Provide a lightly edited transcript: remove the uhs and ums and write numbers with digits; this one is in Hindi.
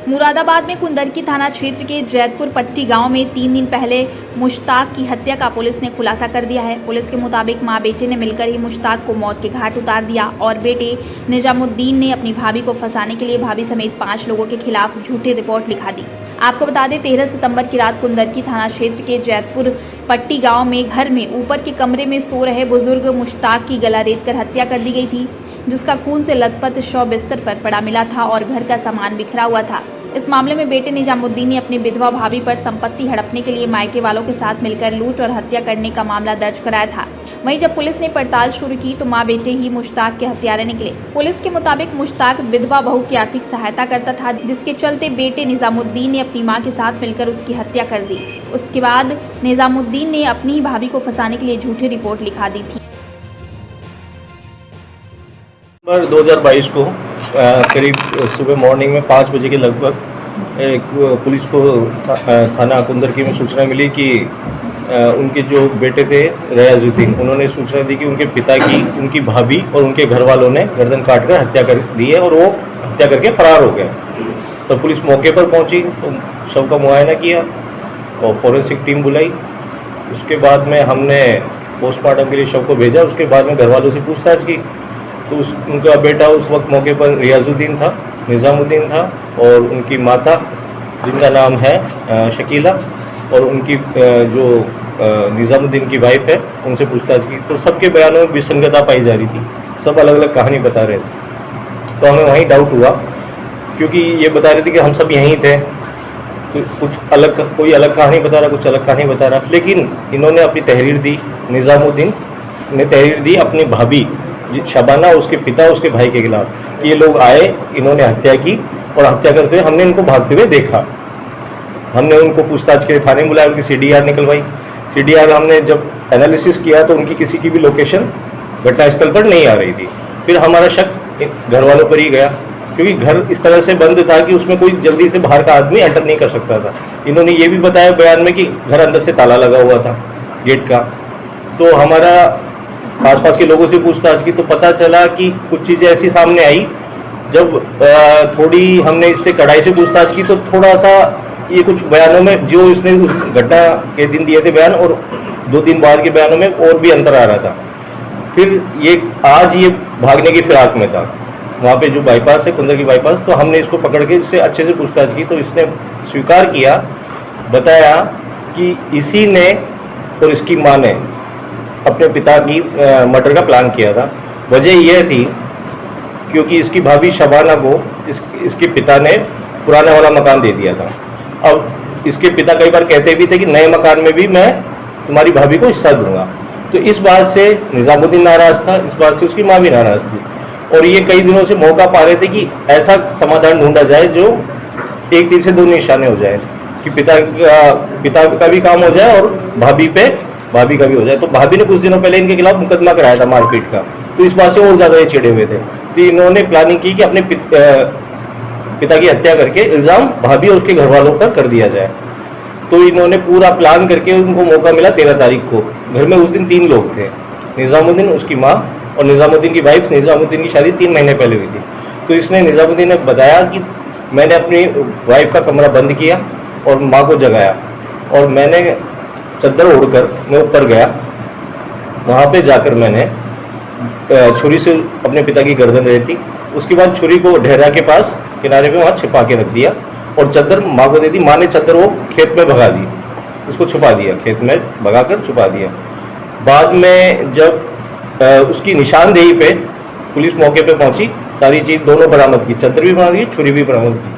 मुरादाबाद में कुंदरकी थाना क्षेत्र के जैतपुर पट्टी गांव में 3 दिन पहले मुश्ताक की हत्या का पुलिस ने खुलासा कर दिया है। पुलिस के मुताबिक मां बेटे ने मिलकर ही मुश्ताक को मौत के घाट उतार दिया और बेटे निजामुद्दीन ने अपनी भाभी को फंसाने के लिए भाभी समेत 5 लोगों के खिलाफ झूठी रिपोर्ट लिखा दी। आपको बता दें 13 सितंबर की रात कुंदरकी थाना क्षेत्र के जैतपुर पट्टी गांव में घर में ऊपर के कमरे में सो रहे बुजुर्ग मुश्ताक की गला रेतकर हत्या कर दी गई थी, जिसका खून से लथपथ शव बिस्तर पर पड़ा मिला था और घर का सामान बिखरा हुआ था। इस मामले में बेटे निजामुद्दीन ने अपनी विधवा भाभी पर संपत्ति हड़पने के लिए मायके वालों के साथ मिलकर लूट और हत्या करने का मामला दर्ज कराया था। वहीं जब पुलिस ने पड़ताल शुरू की तो मां बेटे ही मुश्ताक के हत्यारे निकले। पुलिस के मुताबिक मुश्ताक विधवा बहू की आर्थिक सहायता करता था, जिसके चलते बेटे निजामुद्दीन ने अपनी मां के साथ मिलकर उसकी हत्या कर दी। उसके बाद निजामुद्दीन ने अपनी ही भाभी को फंसाने के लिए झूठी रिपोर्ट लिखा दी थी। 2022 को करीब सुबह मॉर्निंग में 5 बजे के लगभग एक पुलिस को थाना कुंदरकी में सूचना मिली कि उनके जो बेटे थे रियाजुद्दीन, उन्होंने सूचना दी कि उनके पिता की, उनकी भाभी और उनके घर वालों ने गर्दन काटकर हत्या कर दी है और वो हत्या करके फरार हो गए। तो पुलिस मौके पर पहुंची तो शव का मुआयना किया और फॉरेंसिक टीम बुलाई। उसके बाद में हमने पोस्टमार्टम के लिए शव को भेजा। उसके बाद में घर वालों से पूछताछ की तो उनका बेटा उस वक्त मौके पर रियाजुद्दीन था, निजामुद्दीन था और उनकी माता जिनका नाम है शकीला और उनकी जो निजामुद्दीन की वाइफ है, उनसे पूछताछ की तो सबके बयानों में विसंगतता पाई जा रही थी। सब अलग अलग कहानी बता रहे थे। तो हमें वहीं डाउट हुआ क्योंकि ये बता रहे थे कि हम सब यहीं थे, तो कुछ अलग, कोई अलग कहानी बता रहा, कुछ अलग कहानी बता रहा। लेकिन इन्होंने अपनी तहरीर दी, निजामुद्दीन ने तहरीर दी अपनी भाभी शबाना, उसके पिता, उसके भाई के खिलाफ कि ये लोग आए, इन्होंने हत्या की और हत्या करते हुए हमने इनको भागते हुए देखा। हमने उनको पूछताछ के लिए थाने बुलाया, उनकी CDR निकलवाई। CDR हमने जब एनालिसिस किया तो उनकी किसी की भी लोकेशन घटनास्थल पर नहीं आ रही थी। फिर हमारा शक घर वालों पर ही गया क्योंकि घर इस तरह से बंद था कि उसमें कोई जल्दी से बाहर का आदमी एंटर नहीं कर सकता था। इन्होंने ये भी बताया बयान में कि घर अंदर से ताला लगा हुआ था गेट का। तो हमारा आसपास के लोगों से पूछताछ की तो पता चला कि कुछ चीज़ें ऐसी सामने आई। जब थोड़ी हमने इससे कड़ाई से पूछताछ की तो थोड़ा सा ये कुछ बयानों में जो इसने उस घटना के दिन दिए थे बयान और 2 दिन बाद के बयानों में और भी अंतर आ रहा था। फिर ये आज ये भागने की फिराक में था, वहाँ पे जो बाईपास है कुंदरकी बाईपास, तो हमने इसको पकड़ के इससे अच्छे से पूछताछ की तो इसने स्वीकार किया, बताया कि इसी ने और इसकी माँ ने अपने पिता की मर्डर का प्लान किया था। वजह यह थी क्योंकि इसकी भाभी शबाना को इसके पिता ने पुराने वाला मकान दे दिया था। अब इसके पिता कई बार कहते भी थे कि नए मकान में भी मैं तुम्हारी भाभी को हिस्सा दूंगा। तो इस बात से निजामुद्दीन नाराज था, इस बात से उसकी माँ भी नाराज थी और ये कई दिनों से मौका पा रहे थे कि ऐसा समाधान ढूंढा जाए जो एक तीर से 2 निशाने हो जाए कि पिता का भी काम हो जाए और भाभी का भी हो जाए। तो भाभी ने कुछ दिनों पहले इनके खिलाफ मुकदमा कराया था मारपीट का, तो इस बात से और ज़्यादा ये चिढ़े हुए थे। तो इन्होंने प्लानिंग की कि अपने पिता की हत्या करके इल्ज़ाम भाभी और उसके घर वालों पर कर दिया जाए। तो इन्होंने पूरा प्लान करके उनको मौका मिला 13 तारीख को। घर में उस दिन 3 लोग थे, निजामुद्दीन, उसकी माँ और निजामुद्दीन की वाइफ। निजामुद्दीन की शादी 3 महीने पहले हुई थी। तो इसने निजामुद्दीन ने बताया कि मैंने अपनी वाइफ का कमरा बंद किया और माँ को जगाया और मैंने चद्दर ओढ़कर मैं ऊपर गया। वहाँ पे जाकर मैंने छुरी से अपने पिता की गर्दन रेती। उसके बाद छुरी को ढेरा के पास किनारे पे वहाँ छिपा के रख दिया और चद्दर माँ को दे दी। माँ ने चद्दर वो खेत में भगा दी, उसको छुपा दिया, खेत में भगाकर छुपा दिया। बाद में जब उसकी निशानदेही पे पुलिस मौके पे पहुंची, सारी चीज़ दोनों बरामद की, चद्दर भी बरामद की, छुरी भी बरामद की।